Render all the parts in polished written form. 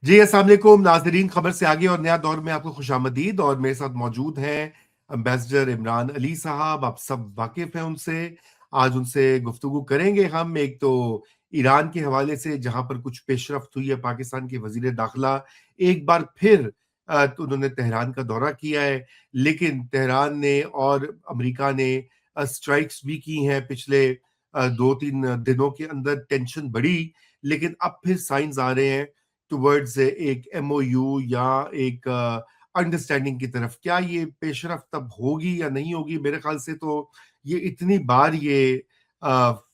جی السلام علیکم ناظرین، خبر سے آگے اور نیا دور میں آپ کو خوش آمدید. اور میرے ساتھ موجود ہیں امبیسڈر عمران علی صاحب. آپ سب واقف ہیں ان سے. آج ان سے گفتگو کریں گے ہم. ایک تو ایران کے حوالے سے جہاں پر کچھ پیش رفت ہوئی ہے. پاکستان کے وزیر داخلہ ایک بار پھر تو انہوں نے تہران کا دورہ کیا ہے، لیکن تہران نے اور امریکہ نے اسٹرائکس بھی کی ہیں پچھلے 2-3 دنوں کے اندر. ٹینشن بڑھی، لیکن اب پھر سائنز آ رہے ہیں ٹورڈز ایک ایم او یو یا ایک انڈرسٹینڈنگ کی طرف. کیا یہ پیش رفت اب ہوگی یا نہیں ہوگی؟ میرے خیال سے تو یہ اتنی بار یہ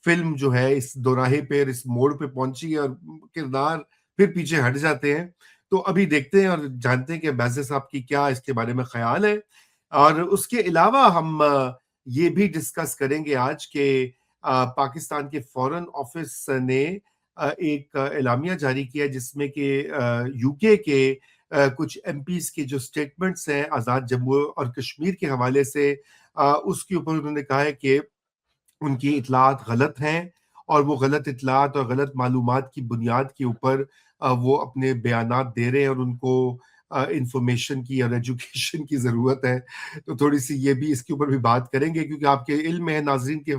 فلم جو ہے اس دوراہے پہ، اس موڑ پہ پہنچی ہے اور کردار پھر پیچھے ہٹ جاتے ہیں. تو ابھی دیکھتے ہیں اور جانتے ہیں کہ بیزر صاحب کی کیا اس کے بارے میں خیال ہے. اور اس کے علاوہ ہم یہ بھی ڈسکس کریں گے آج کہ پاکستان کے فورن آفس نے ایک اعلامیہ جاری کیا جس میں کہ یو کے کچھ ایم پیز کے جو سٹیٹمنٹس ہیں آزاد جموں اور کشمیر کے حوالے سے، اس کے اوپر انہوں نے کہا ہے کہ ان کی اطلاعات غلط ہیں، اور وہ غلط اطلاعات اور غلط معلومات کی بنیاد کے اوپر وہ اپنے بیانات دے رہے ہیں، اور ان کو انفارمیشن کی اور ایجوکیشن کی ضرورت ہے. تو تھوڑی سی یہ بھی اس کے اوپر بھی بات کریں گے، کیونکہ آپ کے علم میں ہے ناظرین کے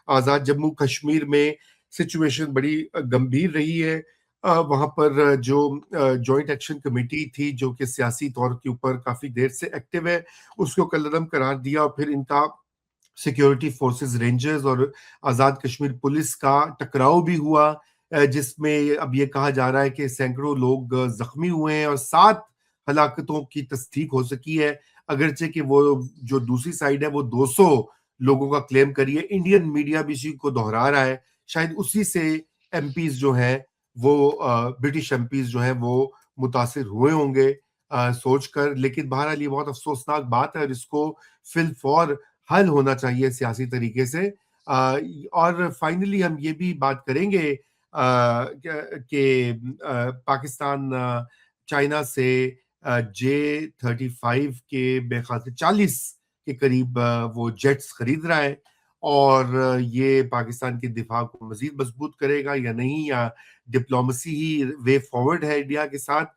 آزاد جموں کشمیر میں سچویشن بڑی گمبھیر رہی ہے. وہاں پر جو جوائنٹ ایکشن کمیٹی تھی جو کہ سیاسی طور کے اوپر کافی دیر سے ایکٹیو ہے، اس کو کلعدم قرار دیا، اور پھر ان کا سیکیورٹی فورسز رینجرز اور آزاد کشمیر پولیس کا ٹکراؤ بھی ہوا، جس میں اب یہ کہا جا رہا ہے کہ سینکڑوں لوگ زخمی ہوئے ہیں اور 7 ہلاکتوں کی تصدیق ہو سکی ہے، اگرچہ کہ وہ جو دوسری سائیڈ ہے وہ 200 لوگوں کا کلیم کری ہے. انڈین میڈیا بھی اسی کو دہرا رہا ہے. شاید اسی سے ایم پیز جو ہیں وہ برٹش ایم پیز جو ہیں وہ متاثر ہوئے ہوں گے سوچ کر. لیکن بہرحال یہ بہت افسوسناک بات ہے، اور اس کو فی الفور حل ہونا چاہیے سیاسی طریقے سے. اور فائنلی ہم یہ بھی بات کریں گے کہ پاکستان چائنا سے J-35 کے بے خیال سے 40 کے قریب وہ جیٹس خرید رہا ہے، اور یہ پاکستان کے دفاع کو مزید مضبوط کرے گا یا نہیں، یا ڈپلومسی ہی وے فارورڈ ہے انڈیا کے ساتھ.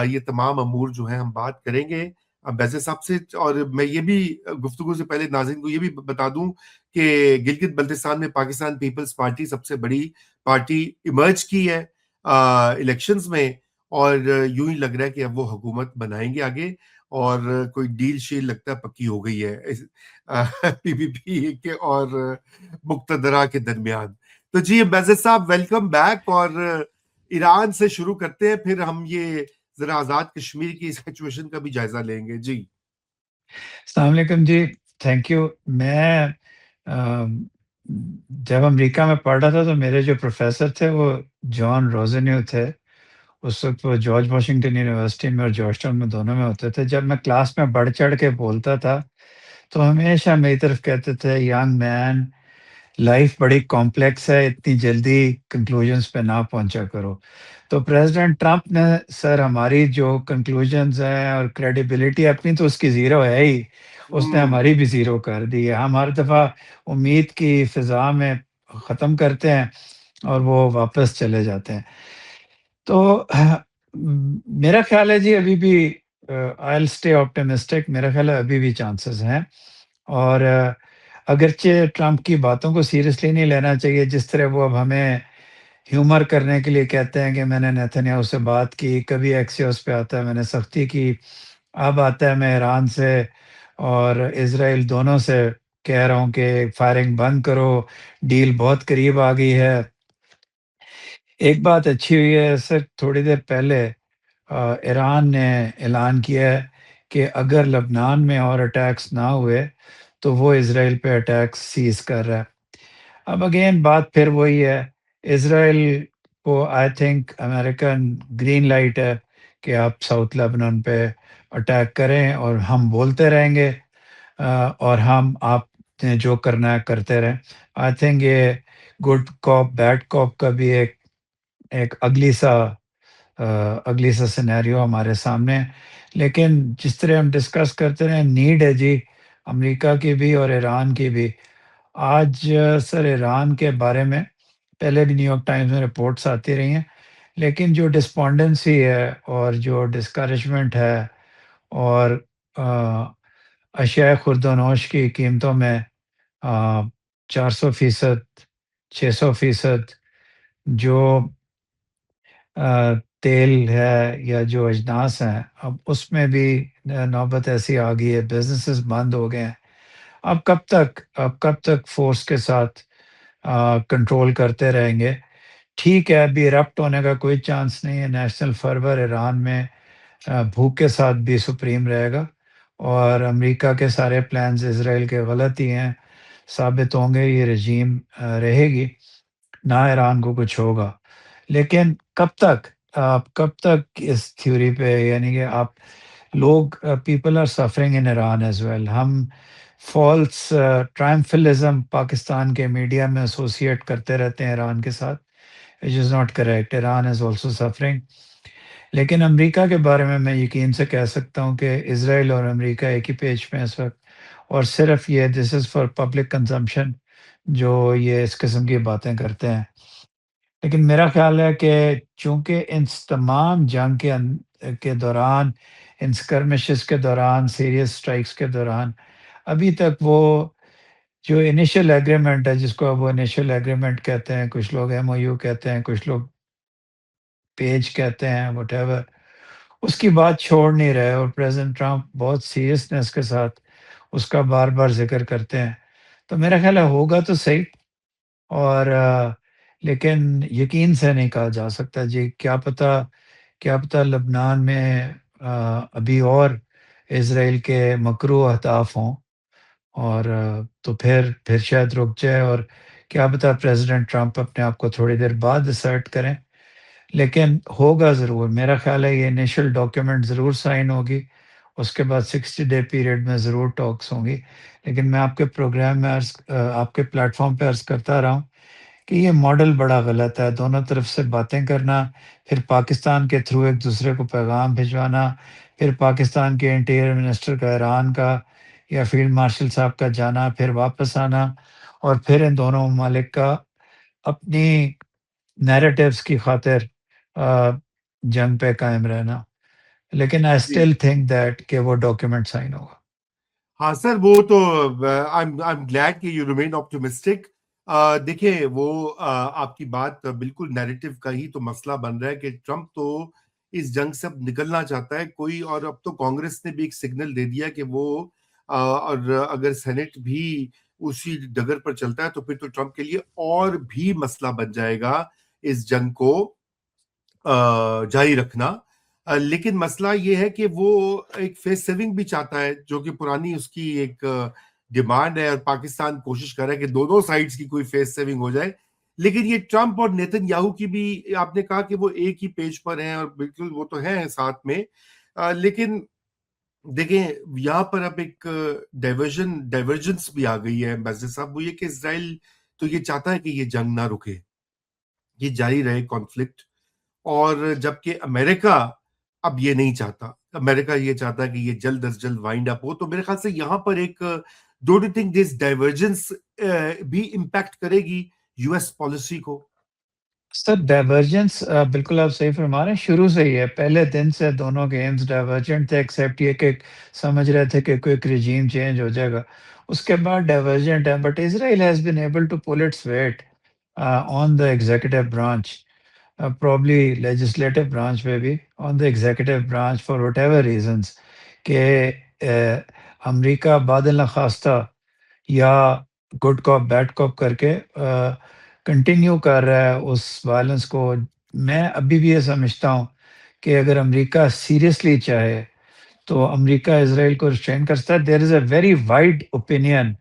یہ تمام امور جو ہیں ہم بات کریں گے بیزر صاحب سے. اور میں یہ بھی گفتگو سے پہلے ناظرین کو یہ بھی بتا دوں کہ گلگت بلتستان میں پاکستان پیپلز پارٹی سب سے بڑی پارٹی ایمرج کی ہے الیکشنز میں، اور یوں ہی لگ رہا ہے کہ اب وہ حکومت بنائیں گے آگے، اور کوئی ڈیل شیل لگتا ہے پکی ہو گئی ہے پی پی پی کے اور مقتدرہ کے درمیان. تو جی بیزر صاحب ویلکم بیک. اور ایران سے شروع کرتے ہیں، پھر ہم یہ ذرا آزاد کشمیر کی سچویشن کا بھی جائزہ لیں گے. جی السلام علیکم جی. Thank you. میں جب امریکہ میں پڑھ رہا تھا تو میرے جو پروفیسر تھے وہ جان روزنیو تھے. اس وقت وہ جارج واشنگٹن یونیورسٹی میں اور جارج ٹاؤن میں دونوں میں ہوتے تھے. جب میں کلاس میں بڑھ چڑھ کے بولتا تھا تو ہمیشہ میری طرف کہتے تھے ینگ مین، لائف بڑی کمپلیکس ہے، اتنی جلدی کنکلوژنس پہ نہ پہنچا کرو. تو پریزیڈنٹ ٹرمپ نے سر ہماری جو کنکلوژنز ہیں اور کریڈیبلٹی اپنی تو اس کی زیرو ہے ہی، اس نے ہماری بھی زیرو کر دی ہے. ہم ہر دفعہ امید کی فضا میں ختم کرتے ہیں اور وہ واپس چلے جاتے ہیں. تو میرا خیال ہے جی ابھی بھی آئی اسٹے آپٹمسٹک. میرا خیال ہے ابھی بھی چانسز ہیں، اور اگرچہ ٹرمپ کی باتوں کو سیریسلی نہیں لینا چاہیے. جس طرح وہ اب ہمیں ہیومر کرنے کے لیے کہتے ہیں کہ میں نے نیتنیاہو سے بات کی، کبھی ایکسیوس پہ آتا ہے میں نے سختی کی، اب آتا ہے میں ایران سے اور اسرائیل دونوں سے کہہ رہا ہوں کہ فائرنگ بند کرو، ڈیل بہت قریب آ گئی ہے. ایک بات اچھی ہوئی ہے سر، تھوڑی دیر پہلے ایران نے اعلان کیا ہے کہ اگر لبنان میں اور اٹیکس نہ ہوئے تو وہ اسرائیل پہ اٹیکس سیز کر رہا ہے. اب اگین بات پھر وہی ہے، اسرائیل کو I think American green light ہے کہ آپ ساؤتھ لیبنان پہ اٹیک کریں اور ہم بولتے رہیں گے، اور ہم آپ نے جو کرنا ہے کرتے رہیں. آئی تھنک یہ گڈ کاپ بیڈ کاپ کا بھی ایک اگلی سا سینیریو ہمارے سامنے ہے. لیکن جس طرح ہم ڈسکس کرتے رہے، نیڈ ہے جی امریکہ کی بھی اور ایران کی بھی. آج سر ایران کے بارے میں پہلے بھی نیو یارک ٹائمز میں رپورٹس آتی رہی ہیں، لیکن جو ڈسپونڈنسی ہے اور جو ڈسکریجمنٹ ہے اور اشیاء خرد و نوش کی قیمتوں میں 400%، 600%، جو تیل ہے یا جو اجناس ہیں، اب اس میں بھی نوبت ایسی آ گئی ہے، بزنسز بند ہو گئے ہیں۔ اب کب تک فورس کے ساتھ کنٹرول کرتے رہیں گے؟ ٹھیک ہے، ابھی رپٹ ہونے کا کوئی چانس نہیں ہے، نیشنل فرور ایران میں بھوک کے ساتھ بھی سپریم رہے گا، اور امریکہ کے سارے پلانز اسرائیل کے غلط ہی ہیں، ثابت ہوں گے، یہ رجیم رہے گی، نہ ایران کو کچھ ہوگا۔ لیکن کب تک اس تھیوری پہ، یعنی کہ آپ لوگ، people are suffering in Iran as well, ہم فالس ٹرائمفلزم پاکستان کے میڈیا میں ایسوسیٹ کرتے رہتے ہیں ایران کے ساتھ، which is not correct. Iran is also suffering. لیکن امریکہ کے بارے میں یقین سے کہہ سکتا ہوں کہ اسرائیل اور امریکہ ایک ہی پیج پہ ہیں اس وقت، اور صرف یہ دس از فار پبلک کنزمپشن جو یہ اس قسم کی باتیں کرتے ہیں۔ لیکن میرا خیال ہے کہ چونکہ ان تمام جنگ کے دوران، ان skirmishes کے دوران، سیریس اسٹرائکس کے دوران، ابھی تک وہ جو انیشل ایگریمنٹ ہے، جس کو اب وہ انیشل ایگریمنٹ کہتے ہیں، کچھ لوگ MOU کہتے ہیں، کچھ لوگ پیج کہتے ہیں، وٹ ایور، اس کی بات چھوڑ نہیں رہے، اور پریزیڈنٹ ٹرمپ بہت سیریسنس کے ساتھ اس کا بار بار ذکر کرتے ہیں۔ تو میرا خیال ہے ہوگا تو صحیح، اور لیکن یقین سے نہیں کہا جا سکتا جی، کیا پتہ لبنان میں ابھی اور اسرائیل کے مکروہ اہداف ہوں، اور تو پھر شاید رک جائے، اور کیا پتہ پریزیڈنٹ ٹرمپ اپنے آپ کو تھوڑی دیر بعد اسرٹ کریں، لیکن ہوگا ضرور۔ میرا خیال ہے یہ انیشل ڈاکیومنٹ ضرور سائن ہوگی، اس کے بعد 60 ڈے پیریڈ میں ضرور ٹاکس ہوں گی۔ لیکن میں آپ کے پروگرام میں آپ کے پلیٹ فارم پہ عرض کرتا رہا ہوں کہ یہ ماڈل بڑا غلط ہے، دونوں طرف سے باتیں کرنا، پھر پاکستان کے تھرو ایک دوسرے کو پیغام بھجوانا، پھر پاکستان کے انٹیریئر منسٹر کا ایران کا یا فیلڈ مارشل صاحب کا جانا، پھر واپس آنا، اور پھر ان دونوں ممالک کا اپنی نیریٹیوز کی خاطر جنگ پہ قائم رہنا۔ لیکن آئی جی اسٹل تھنک دیٹ کہ وہ ڈاکیومنٹ سائن ہوگا۔ ہاں سر، وہ تو I'm glad کہ یو ریمین آپٹیمسٹک۔ دیکھیں وہ آپ کی بات بالکل نیریٹو کا ہی تو مسئلہ بن رہا ہے کہ ٹرمپ تو اس جنگ سے اب نکلنا چاہتا ہے کوئی، اور اب تو کانگریس نے بھی ایک سگنل دے دیا کہ وہ اور اگر سینٹ بھی اسی ڈگر پر چلتا ہے تو پھر تو ٹرمپ کے لیے اور بھی مسئلہ بن جائے گا اس جنگ کو جاری رکھنا۔ لیکن مسئلہ یہ ہے کہ وہ ایک فیس سیونگ بھی چاہتا ہے، جو کہ پرانی اس کی ایک ڈیمانڈ ہے، اور پاکستان کوشش کر رہا ہے کہ دونوں سائڈز کی کوئی فیس سیونگ ہو جائے۔ لیکن یہ ٹرمپ اور نیتن یاہو کی بھی، آپ نے کہا کہ وہ ایک ہی پیج پر ہیں، اور بالکل وہ تو ہیں ساتھ میں، لیکن دیکھیں یہاں پر اب ایک ڈائیورجنس بھی آ گئی ہے امبیسڈر صاحب، وہ یہ کہ اسرائیل تو یہ چاہتا ہے کہ یہ جنگ نہ رکے، یہ جاری رہے کانفلکٹ، اور جبکہ امریکہ اب یہ نہیں چاہتا۔ امریکہ یہ چاہتا ہے کہ یہ جلد از جلد وائنڈ اپ ہو۔ تو میرے خیال سے یہاں پر ایک do do think this divergence بھی امپیکٹ کرے گی یو ایس پالیسی کو؟ سر ڈائیورجنس بالکل آپ صحیح فرما رہے ہیں، شروع سے ہی ہے، پہلے دن سے دونوں کے ایمز ڈائیورجنٹ تھے، ایکسیپٹ یہ کہ سمجھ رہے تھے کہ کوئی رجیم چینج ہو جائے گا، اس کے بعد ڈائیورجنٹ ہے۔ But Israel has been able to pull its weight on the executive branch, probably legislative branch میں بھی، on the executive branch for whatever reasons، کہ امریکہ بعد نخواستہ یا گڈ کاپ بیڈ کاپ کر کے کنٹینیو کر رہا ہے اس وائلنس کو۔ میں ابھی بھی یہ سمجھتا ہوں کہ اگر امریکہ سیریسلی چاہے تو امریکہ اسرائیل کو ریسٹرین کر سکتا ہے۔ There is a very wide opinion,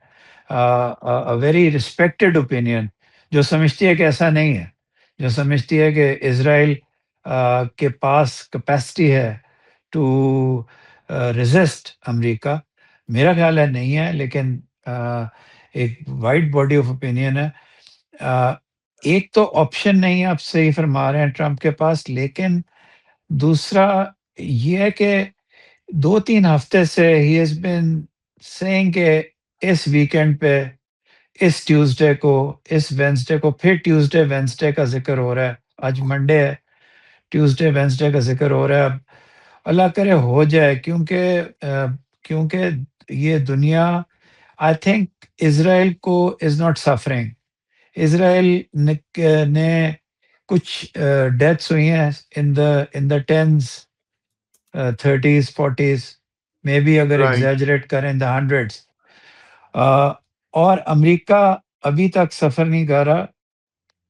very respected opinion, جو سمجھتی ہے کہ ایسا نہیں ہے، جو سمجھتی ہے کہ اسرائیل کے پاس کیپیسٹی ہے ٹو ریزسٹ امریکہ۔ میرا خیال ہے نہیں ہے، لیکن ایک وائڈ باڈی آف اوپینین ہے۔ ایک تو آپشن نہیں ہے، آپ صحیح فرما رہے ہیں، ٹرمپ کے پاس، لیکن دوسرا یہ ہے کہ 2-3 ہفتے سے ہی ہیز بین سیئنگ کہ اس ویکینڈ پہ، اس ٹیوزڈے کو، اس وینسڈے کو، پھر ٹیوزڈے وینسڈے کا ذکر ہو رہا ہے، آج منڈے ہے، ٹیوزڈے وینسڈے کا ذکر ہو رہا ہے، اب اللہ کرے ہو جائے، کیونکہ یہ دنیا، آئی تھنک اسرائیل کو از ناٹ سفرنگ. اسرائیل نے کچھ ڈیتھس ہوئی ہیں in the tens, 30s 40s، maybe اگر رائٹ. ایگزیجریٹ کریں ان دا ہنڈریڈس. اور امریکہ ابھی تک سفر نہیں کر رہا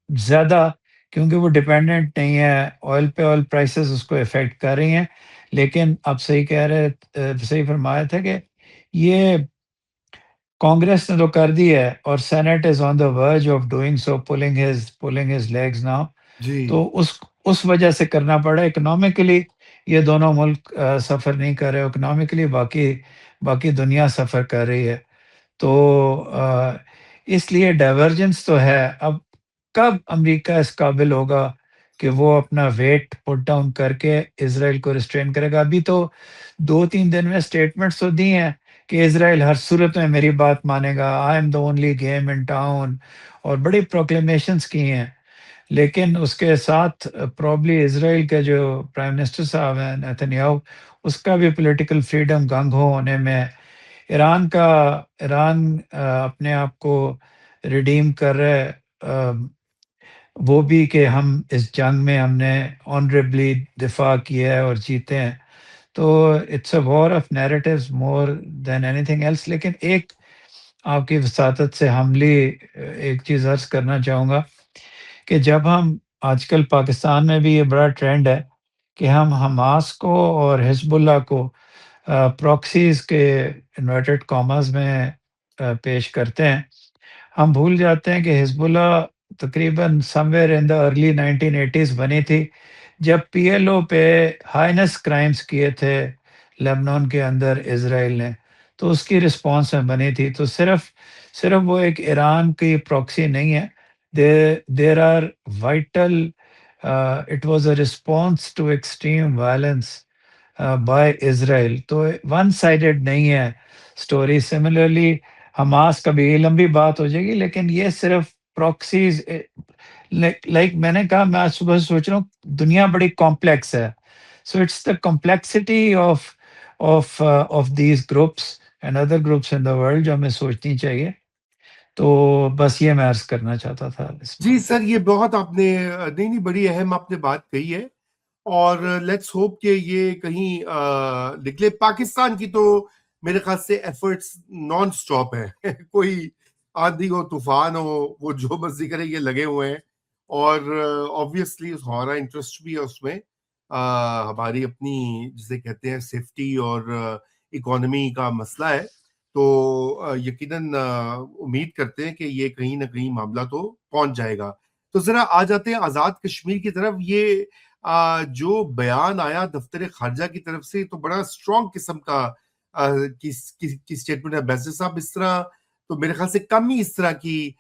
زیادہ، کیونکہ وہ ڈپینڈنٹ نہیں ہے آئل پہ. آئل پرائسز اس کو افیکٹ کر رہی ہیں. لیکن آپ صحیح کہہ رہے، صحیح فرمایا تھا کہ یہ کانگریس نے تو کر دی ہے، اور sent us on the verge of doing so, pulling his legs now. جی. تو اس وجہ سے کرنا پڑا. اکنامکلی یہ دونوں ملک سفر نہیں کر رہے، اکنامکلی باقی دنیا سفر کر رہی ہے. تو اس لیے ڈائیورجنس تو ہے. اب کب امریکہ اس قابل ہوگا کہ وہ اپنا ویٹ پٹ ڈاؤن کر کے اسرائیل کو ریسٹرین کرے گا؟ ابھی تو 2-3 دن میں اسٹیٹمنٹس تو دی ہیں کہ اسرائیل ہر صورت میں میری بات مانے گا، I am the only game in town, اور بڑی پروکلیمیشنس کی ہیں. لیکن اس کے ساتھ پرابلی اسرائیل کے جو پرائم منسٹر صاحب ہیں نیتن یاہو، اس کا بھی پولیٹیکل فریڈم گنگ ہو ہونے میں. ایران اپنے آپ کو ریڈیم کر رہے، وہ بھی کہ ہم اس جنگ میں ہم نے آنریبلی دفاع کیا ہے اور جیتے ہیں. تو it's a war of narratives more then any thing else. لیکن ایک آپ کی وساطت سے حملی ایک چیز عرض کرنا چاہوں گا کہ جب ہم آج کل پاکستان میں بھی یہ بڑا ٹرینڈ ہے کہ ہم حماس کو اور حزب اللہ کو پراکسیز کے انورٹڈ کاماز میں پیش کرتے ہیں. ہم بھول جاتے ہیں کہ حزب اللہ تقریباً سم where in the early 1980s بنی تھی، جب پی ایل او پہ ہائنس کرائمز کیے تھے لیبنان کے اندر اسرائیل نے. تو اس کی رسپانس میں بنی تھی. تو صرف وہ ایک ایران کی پراکسی نہیں ہے. There are vital, it was a response to extreme violence by Israel. تو ون سائیڈڈ نہیں ہے اسٹوری. سملرلی حماس کا بھی، یہ لمبی بات ہو جائے گی، لیکن یہ صرف پراکسیز، لائک میں نے کہا، میں آج صبح سے سوچ رہا ہوں دنیا بڑی کمپلیکس ہے. So it's the complexity of these groups and other groups in the world جو ہمیں سوچنی چاہیے. تو بس یہ میں عرض کرنا چاہتا تھا اس میں. جی سر، یہ بہت آپ نے نہیں بڑی اہم آپ نے بات کہی ہے، اور لیٹس ہوپ کہ یہ کہیں نکلے. پاکستان کی تو میرے خیال سے ایفرٹس نان سٹاپ ہیں. کوئی آندھی ہو، طوفان ہو، وہ جو مرضی کرے یہ لگے ہوئے ہیں. اور آبویسلی ہمارا انٹرسٹ بھی ہے اس میں. ہماری اپنی جسے کہتے ہیں سیفٹی اور اکانومی کا مسئلہ ہے. تو یقیناً امید کرتے ہیں کہ یہ کہیں نہ کہیں معاملہ تو پہنچ جائے گا. تو ذرا آ جاتے ہیں آزاد کشمیر کی طرف. یہ جو بیان آیا دفتر خارجہ کی طرف سے، تو بڑا اسٹرانگ قسم کا کی اسٹیٹمنٹ ہے. بیسر صاحب، اس طرح تو میرے خیال سے کم ہی اس طرح کی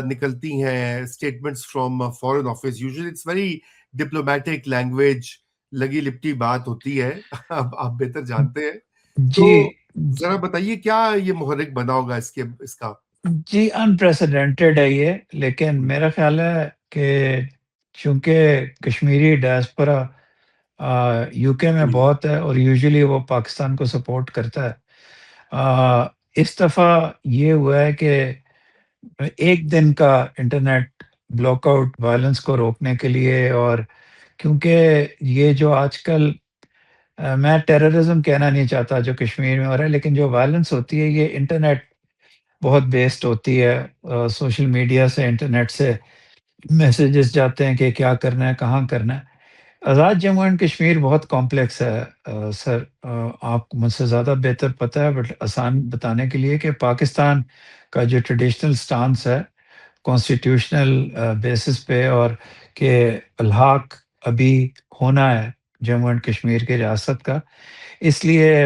نکلتی ہیں statements from foreign office. Usually it's very diplomatic language, لگی لپٹی بات ہوتی ہے. اب آپ بہتر جانتے ہیں. تو جی ذرا بتائیے کیا یہ محرک بنا ہوگا اس کا؟ جی انپریسیڈنٹڈ ہے یہ. لیکن میرا خیال ہے کہ چونکہ کشمیری ڈائسپورا یو کے میں بہت ہے اور یوزلی وہ پاکستان کو سپورٹ کرتا ہے، اس دفعہ یہ ہوا ہے کہ ایک دن کا انٹرنیٹ بلاک آؤٹ وائلنس کو روکنے کے لیے. اور کیونکہ یہ جو آج کل، میں ٹیررزم کہنا نہیں چاہتا جو کشمیر میں ہو رہا ہے، لیکن جو وائلنس ہوتی ہے یہ انٹرنیٹ بہت بیسڈ ہوتی ہے. سوشل میڈیا سے، انٹرنیٹ سے میسیجز جاتے ہیں کہ کیا کرنا ہے، کہاں کرنا ہے. آزاد جموں اینڈ کشمیر بہت کمپلیکس ہے سر. آپ کو مجھ سے زیادہ بہتر پتہ ہے، بٹ آسان بتانے کے لیے کہ پاکستان کا جو ٹریڈیشنل سٹانس ہے کانسٹیٹیوشنل بیسس پہ، اور کہ الحاق ابھی ہونا ہے جموں اینڈ کشمیر کی ریاست کا، اس لیے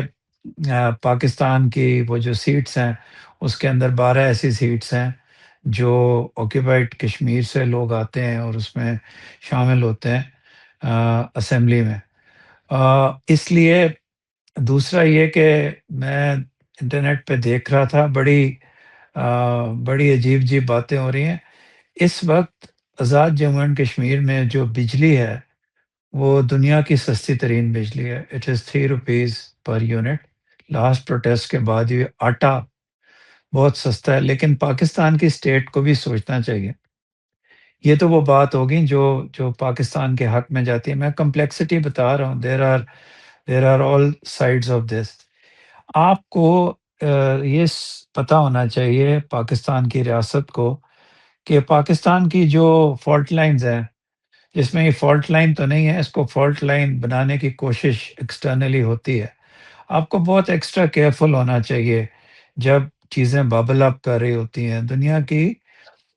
پاکستان کی وہ جو سیٹس ہیں اس کے اندر 12 ایسی سیٹس ہیں جو آکیوپائڈ کشمیر سے لوگ آتے ہیں اور اس میں شامل ہوتے ہیں اسمبلی میں. اس لیے دوسرا یہ کہ میں انٹرنیٹ پہ دیکھ رہا تھا، بڑی عجیب عجیب باتیں ہو رہی ہیں اس وقت. آزاد جموں اینڈ کشمیر میں جو بجلی ہے وہ دنیا کی سستی ترین بجلی ہے. It is 3 rupees per unit. Last protest کے بعد یہ آٹا بہت سستا ہے، لیکن پاکستان کی اسٹیٹ کو بھی سوچنا چاہیے. یہ تو وہ بات ہوگی جو پاکستان کے حق میں جاتی ہے. میں کمپلیکسٹی بتا رہا ہوں. There are all sides of this. آپ کو یہ پتہ ہونا چاہیے پاکستان کی ریاست کو کہ پاکستان کی جو فالٹ لائنز ہیں، جس میں یہ فالٹ لائن تو نہیں ہے، اس کو فالٹ لائن بنانے کی کوشش ایکسٹرنلی ہوتی ہے. آپ کو بہت ایکسٹرا کیئرفل ہونا چاہیے جب چیزیں ببل اپ کر رہی ہوتی ہیں. دنیا کی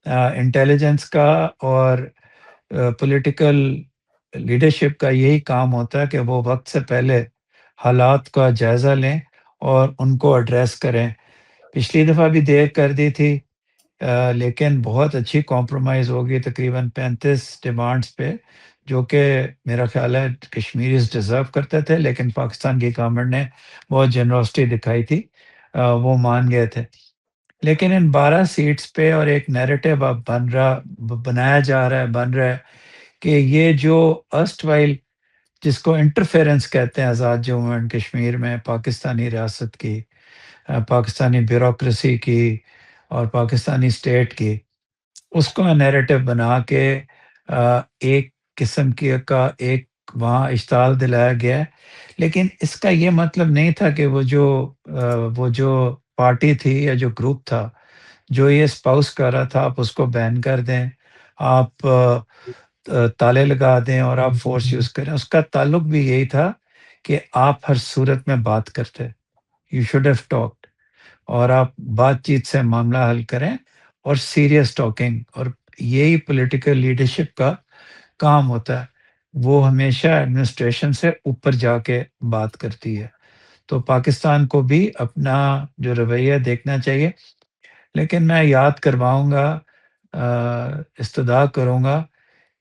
انٹیلیجنس کا اور پولیٹیکل لیڈرشپ کا یہی کام ہوتا ہے کہ وہ وقت سے پہلے حالات کا جائزہ لیں اور ان کو ایڈریس کریں. پچھلی دفعہ بھی دیر کر دی تھی، لیکن بہت اچھی کمپرومائز ہوگی تقریباً 35 ڈیمانڈز پہ، جو کہ میرا خیال ہے کشمیریز ڈیزرو کرتے تھے، لیکن پاکستان کی گورنمنٹ نے بہت جنروسٹی دکھائی تھی، وہ مان گئے تھے. لیکن ان 12 سیٹس پہ اور ایک نیریٹو اب بنایا جا رہا ہے، بن رہا ہے کہ یہ جو اسٹ وائل، جس کو انٹرفیرنس کہتے ہیں آزاد جموں اینڈ کشمیر میں، پاکستانی ریاست کی، پاکستانی بیوروکریسی کی اور پاکستانی اسٹیٹ کی، اس کو نیریٹو بنا کے ایک قسم کا ایک وہاں اشتعال دلایا گیا ہے. لیکن اس کا یہ مطلب نہیں تھا کہ وہ جو پارٹی تھی یا جو گروپ تھا جو یہ اسپاؤس کر رہا تھا، آپ اس کو بین کر دیں، آپ تالے لگا دیں اور آپ فورس یوز کریں. اس کا تعلق بھی یہی تھا کہ آپ ہر صورت میں بات کرتے، یو شوڈ ہیو ٹاکڈ، اور آپ بات چیت سے معاملہ حل کریں اور سیریس ٹاکنگ. اور یہی پولیٹیکل لیڈرشپ کا کام ہوتا ہے. وہ ہمیشہ ایڈمنسٹریشن سے اوپر جا کے بات کرتی ہے. تو پاکستان کو بھی اپنا جو رویہ دیکھنا چاہیے. لیکن میں یاد کرواؤں گا، استدعا کروں گا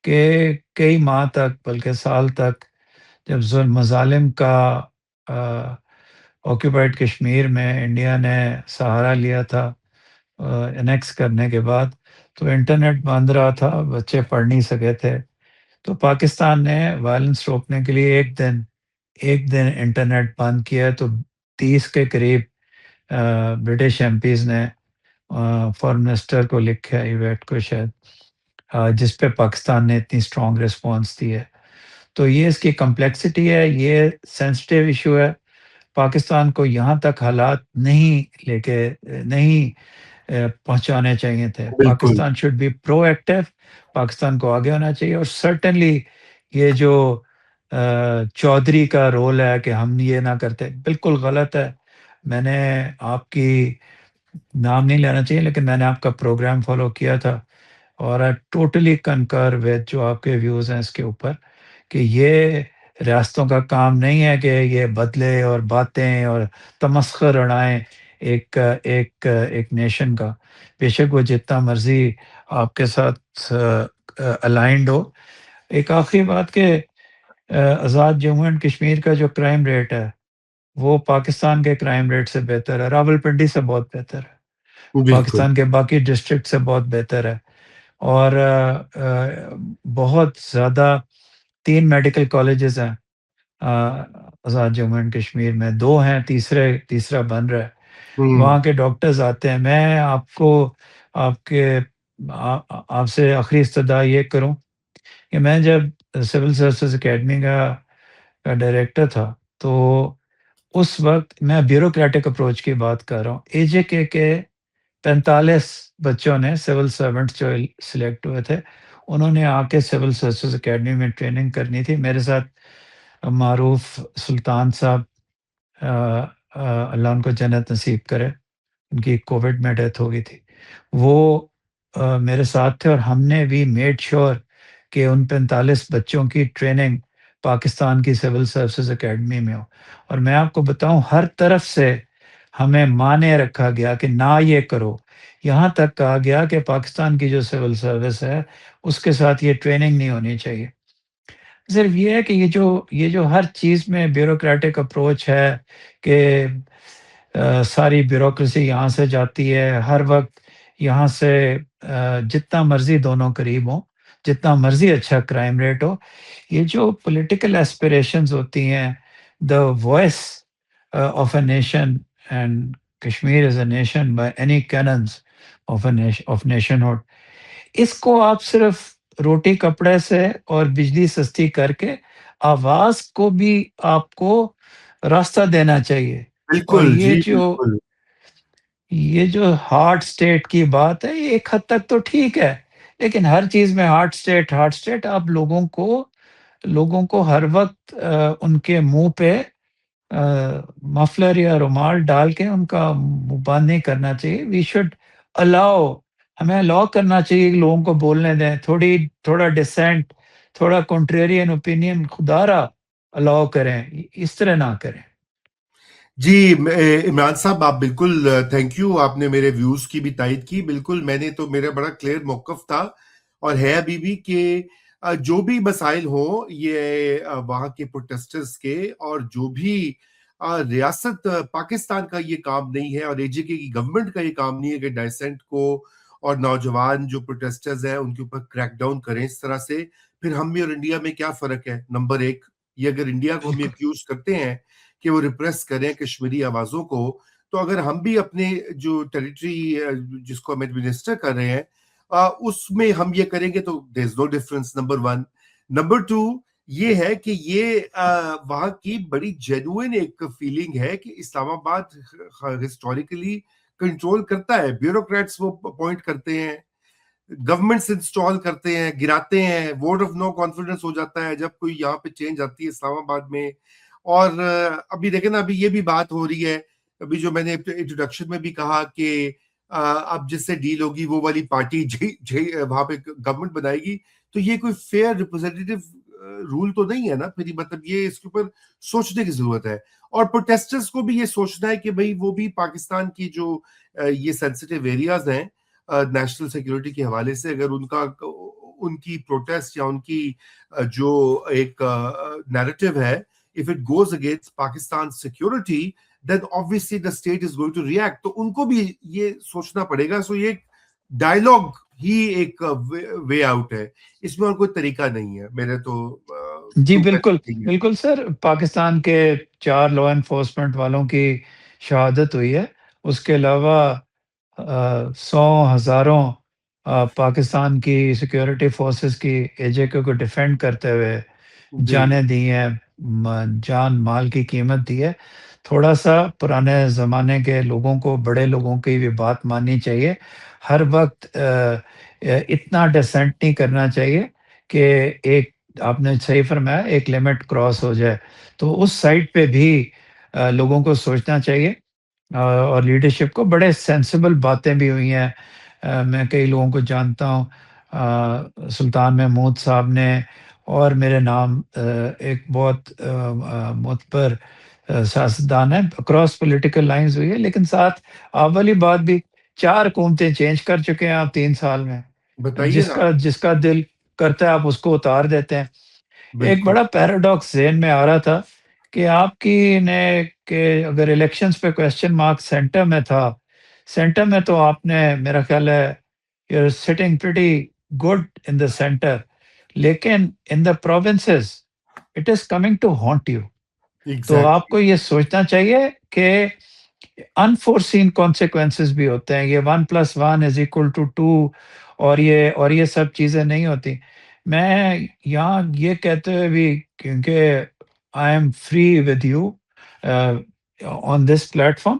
کہ کئی ماہ تک بلکہ سال تک جب ظلم مظالم کا آکوپائڈ کشمیر میں انڈیا نے سہارا لیا تھا انیکس کرنے کے بعد، تو انٹرنیٹ بند رہا تھا، بچے پڑھ نہیں سکے تھے. تو پاکستان نے وائلنس روکنے کے لیے ایک دن انٹرنیٹ بند کیا. تو 30 کے قریب برٹش ایم پیز نے فارن منسٹر کو لکھا، ایویٹ کو شاید، جس پہ پاکستان نے اتنی اسٹرانگ رسپانس دی ہے. تو یہ اس کی کمپلیکسٹی ہے، یہ سینسٹیو ایشو ہے. پاکستان کو یہاں تک حالات نہیں پہنچانے چاہیے تھے. بالکل. Pakistan should be proactive. Pakistan کو آگے ہونا چاہیے. اور سرٹنلی یہ جو چودھری کا رول ہے کہ ہم یہ نہ کرتے، بالکل غلط ہے. میں نے آپ کی نام نہیں لینا چاہیے، لیکن میں نے آپ کا پروگرام فالو کیا تھا، اور آئی ٹوٹلی کنکر وتھ جو آپ کے ویوز ہیں اس کے اوپر، کہ یہ ریاستوں کا کام نہیں ہے کہ یہ بدلے اور باتیں اور تمسخر اڑائیں ایک نیشن کا. بے شک وہ جتنا مرضی آپ کے ساتھ الائنڈ ہو. ایک آخری بات کہ آزاد جموں اینڈ کشمیر کا جو کرائم ریٹ ہے وہ پاکستان کے کرائم ریٹ سے بہتر ہے، راولپنڈی سے بہت بہتر ہے، بالکل. پاکستان کے باقی ڈسٹرکٹ سے بہت بہتر ہے. اور بہت زیادہ 3 میڈیکل کالجز ہیں آزاد جموں اینڈ کشمیر میں، 2 ہیں، تیسرا بن رہا ہے. وہاں کے ڈاکٹرز آتے ہیں. میں آپ سے آخری استدعا یہ کروں کہ میں جب سول سروسز اکیڈمی کا ڈائریکٹر تھا، تو اس وقت میں بیوروکریٹک اپروچ کی بات کر رہا ہوں. اے جے کے 45 بچوں نے، سول سرونٹس جو سلیکٹ ہوئے تھے، انہوں نے آ کے سول سروسز اکیڈمی میں ٹریننگ کرنی تھی. میرے ساتھ معروف سلطان صاحب، اللہ ان کو جنت نصیب کرے، ان کی کووڈ میں ڈیتھ ہو گئی تھی، وہ میرے ساتھ تھے. اور ہم نے بھی میڈ شور کہ ان 45 بچوں کی ٹریننگ پاکستان کی سول سروسز اکیڈمی میں ہو. اور میں آپ کو بتاؤں، ہر طرف سے ہمیں مانے رکھا گیا کہ نہ یہ کرو. یہاں تک کہا گیا کہ پاکستان کی جو سول سروس ہے اس کے ساتھ یہ ٹریننگ نہیں ہونی چاہیے. صرف یہ ہے کہ یہ جو ہر چیز میں بیوروکریٹک اپروچ ہے کہ ساری بیوروکریسی یہاں سے جاتی ہے ہر وقت، یہاں سے جتنا مرضی دونوں قریب ہوں جتنا مرضی اچھا کرائم ریٹ ہو، یہ جو پولیٹیکل ایسپریشنز ہوتی ہیں، the voice of a nation, and Kashmir is a nation by any canons of nationhood, اس کو آپ صرف روٹی کپڑے سے اور بجلی سستی کر کے آواز کو بھی آپ کو راستہ دینا چاہیے۔ اور بالکل جی بالکل۔ یہ جو ہارٹ اسٹیٹ کی بات ہے، یہ ایک حد تک تو ٹھیک ہے، لیکن ہر چیز میں ہارٹ اسٹیٹ آپ لوگوں کو ہر وقت ان کے منہ پہ مفلر یا رومال ڈال کے ان کا منہ بند نہیں کرنا چاہیے۔ وی شوڈ الاؤ، ہمیں الاؤ کرنا چاہیے کہ لوگوں کو بولنے دیں، تھوڑا ڈسینٹ، تھوڑا کنٹریرین اوپینین خدا را الاؤ کریں، اس طرح نہ کریں۔ جی عمران صاحب آپ بالکل تھینک یو، آپ نے میرے ویوز کی بھی تائید کی۔ بالکل میں نے تو، میرا بڑا کلیئر موقف تھا اور ہے ابھی بھی کہ جو بھی مسائل ہوں یہ وہاں کے پروٹیسٹرز کے، اور جو بھی ریاست پاکستان کا یہ کام نہیں ہے اور اے جے کے کی گورنمنٹ کا یہ کام نہیں ہے کہ ڈائسنٹ کو اور نوجوان جو پروٹیسٹرز ہیں ان کے اوپر کریک ڈاؤن کریں اس طرح سے۔ پھر ہم بھی اور انڈیا میں کیا فرق ہے؟ نمبر ایک، یہ اگر انڈیا کو ہم بالکل ایکیوز کرتے ہیں کہ وہ ریپریس کریں کشمیری آوازوں کو، تو اگر ہم بھی اپنے جو ٹیریٹری جس کو ہم ایڈمنسٹر کر رہے ہیں اس میں ہم یہ کریں گے تو there is no difference, number one. Number two یہ ہے کہ یہ وہاں کی بڑی جینوئن ایک فیلنگ ہے کہ اسلام آباد ہسٹوریکلی کنٹرول کرتا ہے، بیوروکریٹس وہ اپوائنٹ کرتے ہیں، گورنمنٹس انسٹال کرتے ہیں، گراتے ہیں، ووٹ آف نو کانفیڈنس ہو جاتا ہے جب کوئی یہاں پہ چینج آتی ہے اسلام آباد میں۔ اور ابھی دیکھیں نا، ابھی یہ بھی بات ہو رہی ہے، ابھی جو میں نے انٹروڈکشن میں بھی کہا کہ اب جس سے ڈیل ہوگی وہ والی پارٹی وہاں پہ گورنمنٹ بنائے گی، تو یہ کوئی فیئر ریپرزینٹیو رول تو نہیں ہے نا پھر، مطلب یہ اس کے اوپر سوچنے کی ضرورت ہے۔ اور پروٹیسٹرز کو بھی یہ سوچنا ہے کہ بھئی وہ بھی پاکستان کی جو یہ سینسٹیو ایریاز ہیں نیشنل سیکیورٹی کے حوالے سے، اگر ان کی پروٹیسٹ یا ان کی جو ایک نیریٹو ہے، if it goes against Pakistan's security, then obviously the state is going to react. تو ان کو بھی یہ سوچنا پڑے گا۔ سو یہ ڈائلوگ ہی ایک وے آؤٹ ہے، اس میں اور کوئی طریقہ نہیں ہے میرے تو جی ٹو بالکل پینس نہیں ہے۔ بالکل سر، پاکستان کے 4 لا انفورسمنٹ والوں کی شہادت ہوئی ہے، اس کے علاوہ 100 ہزاروں پاکستان کی سیکیورٹی فورسز کی اے جے کے کو ڈیفینڈ کرتے ہوئے جی جانیں دی ہیں، جان مال کی قیمت دی ہے۔ تھوڑا سا پرانے زمانے کے لوگوں کو، بڑے لوگوں کی بھی بات ماننی چاہیے، ہر وقت اتنا ڈسینٹ نہیں کرنا چاہیے کہ ایک، آپ نے صحیح فرمایا، ایک لمٹ کراس ہو جائے، تو اس سائڈ پہ بھی لوگوں کو سوچنا چاہیے، اور لیڈرشپ کو۔ بڑے سینسیبل باتیں بھی ہوئی ہیں، میں کئی لوگوں کو جانتا ہوں، سلطان محمود صاحب نے، اور میرے نام ایک بہت معتبر سیاستدان ہے، اکراس پولیٹیکل لائنز ہوئی ہے، لیکن ساتھ آپ والی بات بھی، 4 حکومتیں چینج کر چکے ہیں آپ 3 سال میں، بتائیے جس نا۔ کا جس کا دل کرتا ہے آپ اس کو اتار دیتے ہیں۔ ایک بالکل بڑا پیراڈاکس ذہن میں آ رہا تھا کہ آپ کی نے، کہ اگر الیکشنز پہ کوشچن مارک سینٹر میں تھا، سینٹر میں تو آپ نے، میرا خیال ہے you're sitting pretty good in the center، لیکن in the provinces it is coming to haunt you۔ تو آپ ایگزیکٹلی۔ کو یہ سوچنا چاہیے کہ انفورسین کانسیکوینسز بھی ہوتے ہیں، یہ 1+1=2، اور یہ سب چیزیں نہیں ہوتی۔ میں یہاں یہ کہتے ہوئے بھی، کیونکہ I am free with you on this plate form,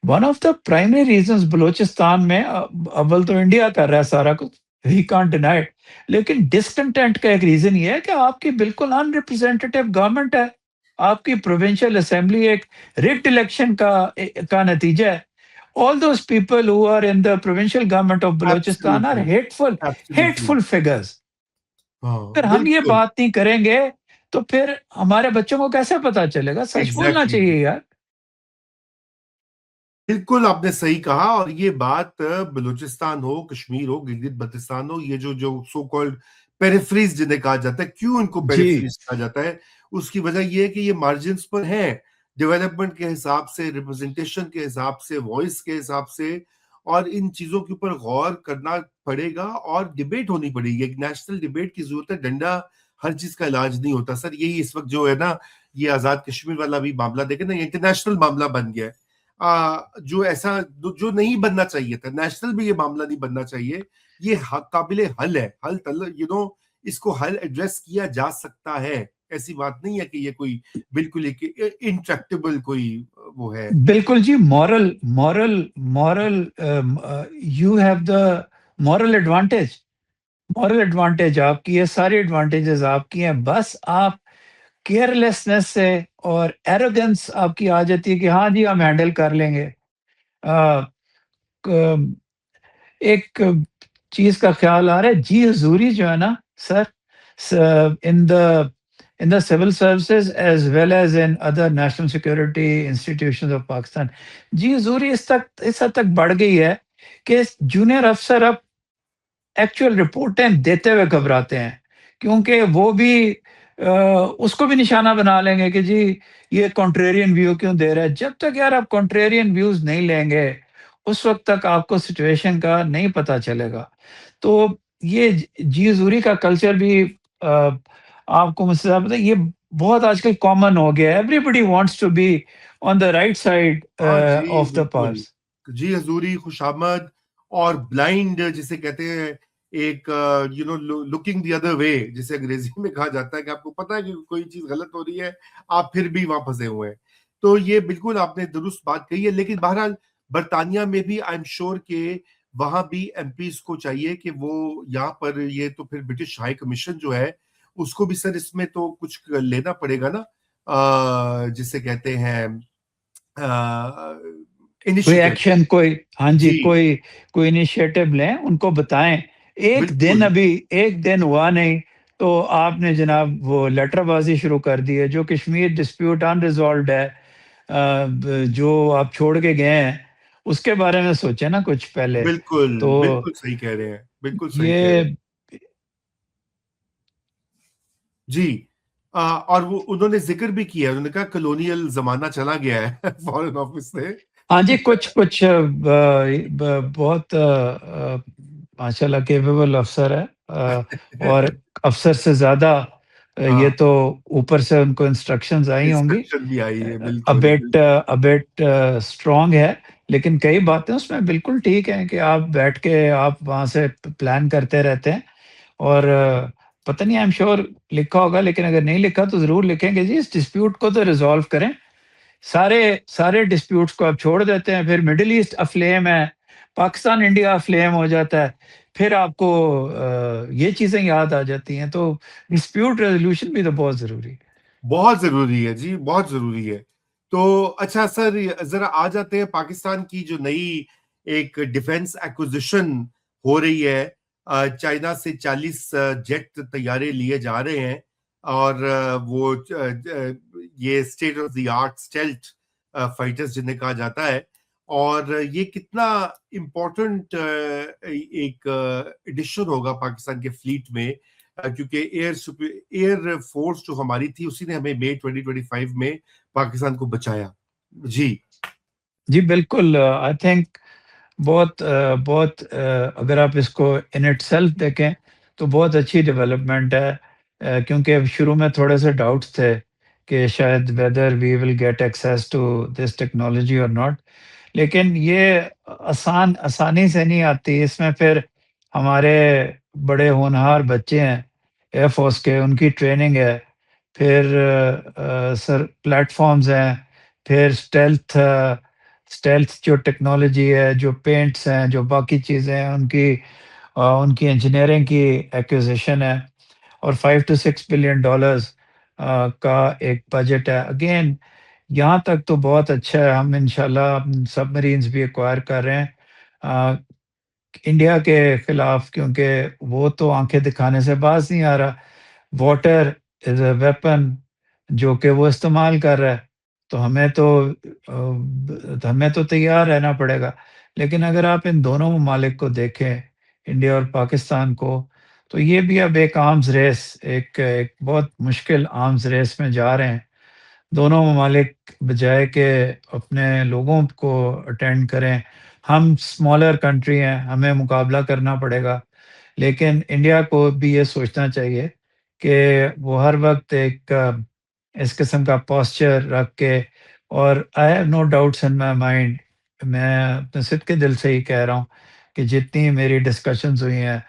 one of the primary reasons Balochistan میں، اول تو انڈیا کر رہا ہے سارا کچھ، وی کانٹ ڈینائی، لیکن ڈسکنٹینٹ کا ایک ریزن یہ ہے کہ آپ کی بالکل ان ریپرزینٹیو گورنمنٹ ہے، آپ کی پروونشل اسمبلی ایک ریگڈ الیکشن کا نتیجہ ہے۔ All those people who are in the provincial government of Balochistan are absolutely absolutely hateful figures۔ ہاں اگر ہم یہ بالکل بات نہیں کریں گے تو پھر ہمارے بچوں کو کیسے پتا چلے گا؟ سچ بولنا ایگزیکٹلی چاہیے یار۔ بالکل آپ نے صحیح کہا۔ اور یہ بات بلوچستان ہو، کشمیر ہو، گلگت بلتستان ہو، یہ جو سو کالڈ پیریفریز جنہیں کہا جاتا ہے، کیوں ان کو جی پیریفریز کہا جاتا ہے؟ اس کی وجہ یہ ہے کہ یہ مارجنز پر ہیں، ڈیولپمنٹ کے حساب سے، ریپرزنٹیشن کے حساب سے، وائس کے حساب سے، اور ان چیزوں کے اوپر غور کرنا پڑے گا اور ڈبیٹ ہونی پڑے گی. ایک نیشنل ڈبیٹ کی ضرورت ہے. ڈنڈا ہر چیز کا علاج نہیں ہوتا سر. یہی اس وقت جو ہے نا یہ آزاد کشمیر والا بھی معاملہ دیکھیں نا, یہ انٹرنیشنل معاملہ بن گیا ہے. جو ایسا جو نہیں بننا چاہیے تھا, نیشنل بھی یہ معاملہ نہیں بننا چاہیے. یہ قابل حل ہے, اس کو حل ایڈریس کیا جا سکتا ہے. ایسی بات نہیں ہے کہ یہ کوئی بالکل ایک انٹریکٹیبل کوئی وہ ہے. بالکل جی. Moral you have the moral advantage آپ کی ہے. سارے ایڈوانٹیجز آپ کی ہیں. بس آپ کیئرلیسنس سے اور ایروگنس آپ کی آ جاتی ہے کہ ہاں جی ہم ہینڈل کر لیں گے. ایک چیز کا خیال آ رہا ہے, جی حضوری جو ہے نا sir, in the civil services as well as in other national security institutions of Pakistan, جی حضوری اس حد تک بڑھ گئی ہے کہ جونیئر افسر اب ایکچوئل رپورٹیں دیتے ہوئے گھبراتے ہیں, کیونکہ وہ بھی اس کو بھی نشانہ بنا لیں گے کہ جی یہ کانٹریرین ویو کیوں دے رہا ہے. جب تک یار آپ کانٹریرین ویوز نہیں لیں گے اس وقت تک آپ کو سچویشن کا نہیں پتا چلے گا. تو یہ جی حضوری کا کلچر بھی آپ کو مجھ سے پتا, یہ بہت آج کل کامن ہو گیا ہے. Everybody wants to be on the right side ہاں جی آف دا بالکل. پارس. جی حضوری, خوش آمد, اور بلائنڈ جسے کہتے ہیں, ایک لوکنگ دی ادر وے جسے انگریزی میں کہا جاتا ہے, کہ آپ کو پتا ہے کہ کوئی چیز غلط ہو رہی ہے, آپ پھر بھی وہاں پھنسے ہوئے ہیں. تو یہ بالکل آپ نے درست بات کہی ہے. لیکن بہرحال برطانیہ میں بھی آئی ایم شیور کہ وہاں بھی ایم پیز کو چاہیے کہ وہ یہاں پر, یہ تو پھر برٹش ہائی کمیشن جو ہے اس کو بھی سر اس میں تو کچھ لینا پڑے گا نا, جسے کہتے ہیں کوئی انیشیٹو. ایکشن, کوئی ہاں جی جی کوئی انیشیٹو لیں, ان کو بتائیں. بالکل ایک دن ہوا نہیں تو آپ نے جناب وہ لیٹر بازی شروع کر دی ہے. جو کشمیر ڈسپیوٹ ان ریزالوڈ ہے, جو آپ چھوڑ کے گئے ہیں, اس کے بارے میں سوچیں نا کچھ پہلے. بالکل تو بالکل صحیح کہہ رہے ہیں, بالکل صحیح کہہ رہے یہ ہیں. جی اور وہ انہوں نے ذکر بھی کیا, انہوں نے کہا کلونیل زمانہ چلا گیا ہے فارن آفس سے. ہاں جی کچھ بہت ماشاء اللہ کیپیبل افسر ہے, اور افسر سے زیادہ یہ ہاں, تو اوپر سے ان کو انسٹرکشنز آئی ہوں گی. انسٹرکشن بھی آئی ہے. بالکل ابیٹ اسٹرانگ ہے, لیکن کئی باتیں اس میں بالکل ٹھیک ہیں کہ آپ بیٹھ کے آپ وہاں سے پلان کرتے رہتے ہیں. اور پتہ نہیں, آئی ایم شیور لکھا ہوگا, لیکن اگر نہیں لکھا تو ضرور لکھیں گے. جی اس ڈسپیوٹ کو تو ریزالو کریں. سارے ڈسپیوٹس کو آپ چھوڑ دیتے ہیں, پھر مڈل ایسٹ افلیم ہے, پاکستان انڈیا افلیم ہو جاتا ہے, پھر آپ کو یہ چیزیں یاد آ جاتی ہیں. تو ڈسپیوٹ ریزولوشن بھی تو بہت ضروری ہے. بہت ضروری ہے جی, بہت ضروری ہے. تو اچھا سر, ذرا آ جاتے ہیں پاکستان کی جو نئی ایک ڈیفنس ایکوزیشن ہو رہی ہے. چائنا سے 40 جیٹ طیارے لیے جا رہے ہیں, اور وہ یہ state of the art stealth fighters جنہیں کہا جاتا ہے. اور یہ کتنا امپورٹنٹ ایک ایڈیشن ہوگا پاکستان کے فلیٹ میں, کیونکہ ایئر فورس جو ہماری تھی اسی نے ہمیں مئی 2025 میں پاکستان کو بچایا. جی بالکل. آئی تھنک بہت اگر آپ اس کو ان اٹ سیلف دیکھیں تو بہت اچھی ڈیولپمنٹ ہے. کیونکہ اب شروع میں تھوڑے سے ڈاؤٹس تھے کہ شاید whether we will get access to this technology اور ناٹ, لیکن یہ آسانی سے نہیں آتی. اس میں پھر ہمارے بڑے ہونہار بچے ہیں ایئر فورس کے, ان کی ٹریننگ ہے, پھر سر پلیٹ فارمز ہیں, پھر اسٹیلتھ جو ٹیکنالوجی ہے, جو پینٹس ہیں, جو باقی چیزیں ہیں, ان کی انجینئرنگ کی ایکوزیشن ہے, اور $5 to $6 billion کا ایک بجٹ ہے. اگین یہاں تک تو بہت اچھا ہے. ہم انشاءاللہ سب مرینز بھی ایکوائر کر رہے ہیں انڈیا کے خلاف, کیونکہ وہ تو آنکھیں دکھانے سے باز نہیں آ رہا. واٹر از اے ویپن جو کہ وہ استعمال کر رہا ہے, تو ہمیں تو تیار رہنا پڑے گا. لیکن اگر آپ ان دونوں ممالک کو دیکھیں, انڈیا اور پاکستان کو, تو یہ بھی اب ایک آرمز ریس, ایک بہت مشکل آرمز ریس میں جا رہے ہیں. دونوں ممالک بجائے کہ اپنے لوگوں کو اٹینڈ کریں ہم اسمالر کنٹری ہیں، ہمیں مقابلہ کرنا پڑے گا، لیکن انڈیا کو بھی یہ سوچنا چاہیے کہ وہ ہر وقت ایک اس قسم کا پاسچر رکھ کے، اور I have no doubts in my mind, میں اپنے صدق کے دل سے ہی کہہ رہا ہوں کہ جتنی میری ڈسکشنز ہوئی ہیں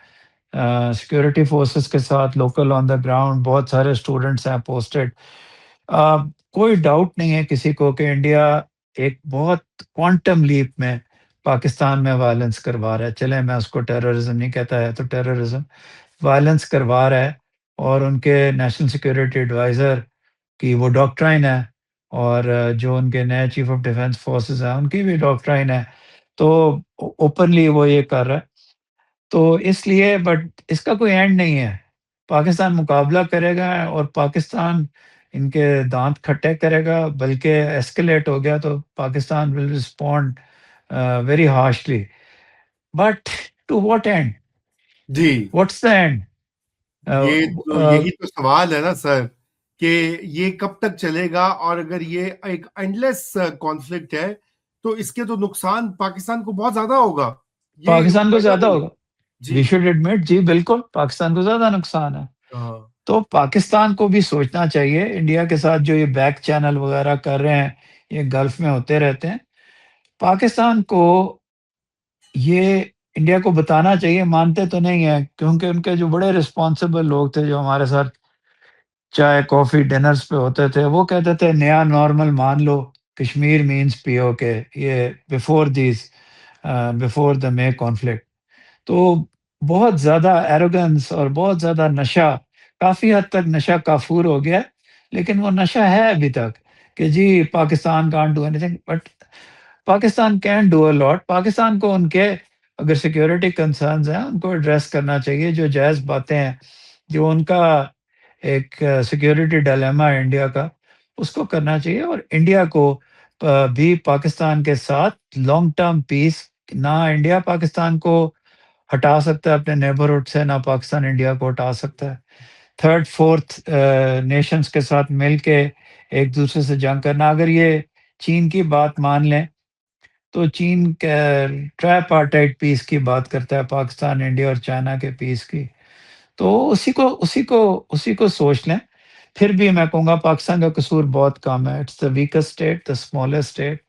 سیکورٹی فورسز کے ساتھ، لوکل آن دا گراؤنڈ بہت سارے اسٹوڈنٹس ہیں پوسٹڈ، کوئی ڈاؤٹ نہیں ہے کسی کو کہ انڈیا ایک بہت کوانٹم لیپ میں پاکستان میں وائلنس کروا رہا ہے. چلے میں اس کو ٹیررزم نہیں کہتا ہے تو ٹیررزم وائلنس کروا رہا ہے، اور ان کے نیشنل سیکورٹی ایڈوائزر کی وہ ڈاکٹرائن ہے، اور جو ان کے نئے چیف آف ڈیفنس فورسز ہیں ان کی بھی ڈاکٹرائن ہے، تو اوپنلی وہ یہ کر رہا ہے. تو اس لیے بٹ اس کا کوئی اینڈ نہیں ہے. پاکستان مقابلہ کرے گا اور پاکستان ان کے دانت کھٹے کرے گا، بلکہ ایسکلیٹ ہو گیا تو Pakistan will respond very harshly. But to what end? جی، واٹس دا اینڈ؟ یہی تو سوال ہے نا سر، کہ یہ کب تک چلے گا، اور اگر یہ ایک اینڈلیس کانفلکٹ ہے تو اس کے تو نقصان پاکستان کو بہت زیادہ ہوگا. یہ پاکستان کو ہوگا زیادہ نہیں. ہوگا. جی. وی شوڈ ایڈمٹ، جی بالکل پاکستان کو زیادہ نقصان ہے. ہاں. تو پاکستان کو بھی سوچنا چاہیے، انڈیا کے ساتھ جو یہ بیک چینل وغیرہ کر رہے ہیں، یہ گلف میں ہوتے رہتے ہیں، پاکستان کو یہ انڈیا کو بتانا چاہیے. مانتے تو نہیں ہیں، کیونکہ ان کے جو بڑے رسپانسبل لوگ تھے جو ہمارے ساتھ چائے کافی ڈنرز پہ ہوتے تھے، وہ کہتے تھے نیا نارمل مان لو، کشمیر مینس پی او کے، یہ بفور دا مے کانفلکٹ. تو بہت زیادہ ایروگنس اور بہت زیادہ نشہ، کافی حد تک نشہ کافور ہو گیا ہے، لیکن وہ نشہ ہے ابھی تک کہ جی Pakistan can't do any thing. But Pakistan can do a لاٹ. پاکستان کو ان کے اگر سیکیورٹی کنسرنز ہیں ان کو ایڈریس کرنا چاہیے، جو جائز باتیں ہیں، جو ان کا ایک سیکیورٹی ڈائلیما ہے انڈیا کا، اس کو کرنا چاہیے. اور انڈیا کو بھی پاکستان کے ساتھ لانگ ٹرم پیس، نہ انڈیا پاکستان کو ہٹا سکتا ہے اپنے نیبرہڈ سے، نہ پاکستان انڈیا کو ہٹا سکتا ہے. تھرڈ فورتھ نیشنز کے ساتھ مل کے ایک دوسرے سے جنگ کرنا. اگر یہ چین کی بات مان لیں تو چین ٹرائی پیس کی بات کرتا ہے، پاکستان انڈیا اور چائنا کے پیس کی. تو اسی کو سوچ لیں. پھر بھی میں کہوں گا پاکستان کا قصور بہت کم ہے. It's the weakest state, the smallest state.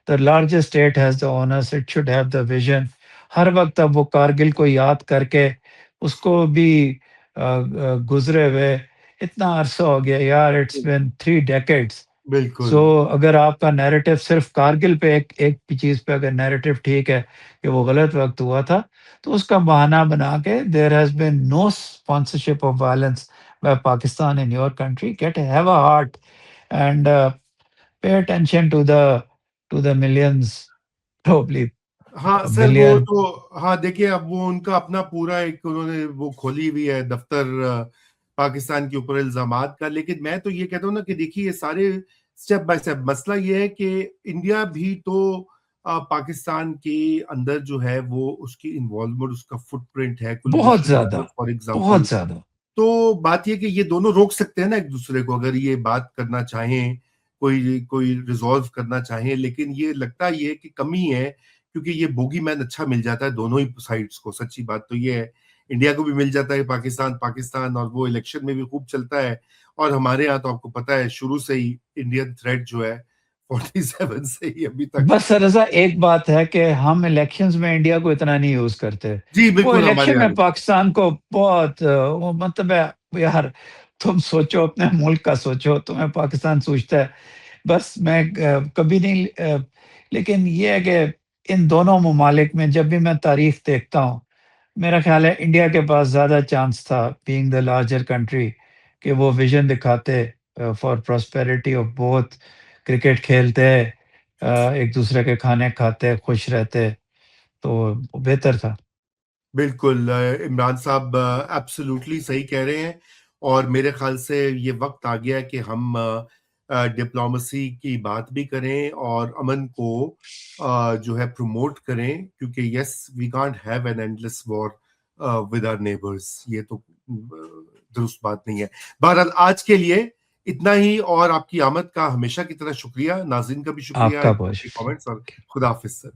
The largest state has the onus, it should have the vision. ہر وقت اب وہ کارگل کو یاد کر کے اس کو بھی گزرے ہوئے اتنا عرصہ ہو گیا یار، اٹس بین 3 decades. بالکل. سو اگر آپ کا نیریٹو صرف کارگل پہ ایک چیز پہ اگر نیریٹو ٹھیک ہے کہ وہ غلط وقت ہوا تھا، تو اس کا بہانہ بنا کے there has been no sponsorship of violence by Pakistan in your country. Get have a heart and pay attention to the millions, probably ہاں a سر، وہ billion. تو ہاں دیکھیے، اب وہ ان کا اپنا پورا ایک انہوں نے وہ کھولی ہوئی ہے دفتر پاکستان کے اوپر الزامات کا. لیکن میں تو یہ کہتا ہوں نا کہ دیکھیے یہ سارے اسٹیپ بائی اسٹیپ، مسئلہ یہ ہے کہ انڈیا بھی تو پاکستان کے اندر جو ہے وہ اس کی انوالومنٹ، اس کا فٹ پرنٹ ہے بہت کلبھوشن زیادہ، یادو فار ایگزامپل. بہت زیادہ. تو بات یہ کہ یہ دونوں روک سکتے ہیں نا ایک دوسرے کو، اگر یہ بات کرنا چاہیں، کوئی ریزالو کرنا چاہیں. لیکن یہ لگتا یہ کہ کمی ہے، کیونکہ یہ بوگی مین اچھا مل جاتا ہے دونوں ہی سائڈس کو. سچی بات تو یہ ہے، انڈیا کو بھی مل جاتا ہے پاکستان، اور وہ الیکشن میں بھی خوب چلتا ہے. اور ہمارے یہاں تو آپ کو پتا ہے شروع سے ہی انڈین تھریٹ جو ہے 47 سے ہی ابھی تک. بس رضا ایک بات ہے کہ ہم الیکشنز میں انڈیا کو اتنا نہیں یوز کرتے. جی وہ بالکل، ہمارے الیکشن میں یہاں پاکستان کو بہت وہ مطلب ہے یار، تم سوچو اپنے ملک کا سوچو، تمہیں پاکستان سوچتا ہے. بس میں کبھی نہیں، لیکن یہ ہے کہ ان دونوں ممالک میں جب بھی میں تاریخ دیکھتا ہوں، میرا خیال ہے انڈیا کے پاس زیادہ چانس تھا بینگ دا لارجر کنٹری کہ وہ ویژن دکھاتے for prosperity of both, cricket کھیلتے، ایک دوسرے کے کھانے کھاتے، خوش رہتے، تو بہتر تھا. بالکل. عمران صاحب ایبسولوٹلی صحیح کہہ رہے ہیں. اور میرے خیال سے یہ وقت آ گیا کہ ہم ڈپلومسی کی بات بھی کریں اور امن کو جو ہے پروموٹ کریں، کیونکہ yes we can't have an endless war with our neighbours. یہ تو درست بات نہیں ہے. بہرحال آج کے لیے اتنا ہی، اور آپ کی آمد کا ہمیشہ کی طرح شکریہ. ناظرین کا بھی شکریہ، آپ کا بہت کامنٹس، اور خدا حافظ سر.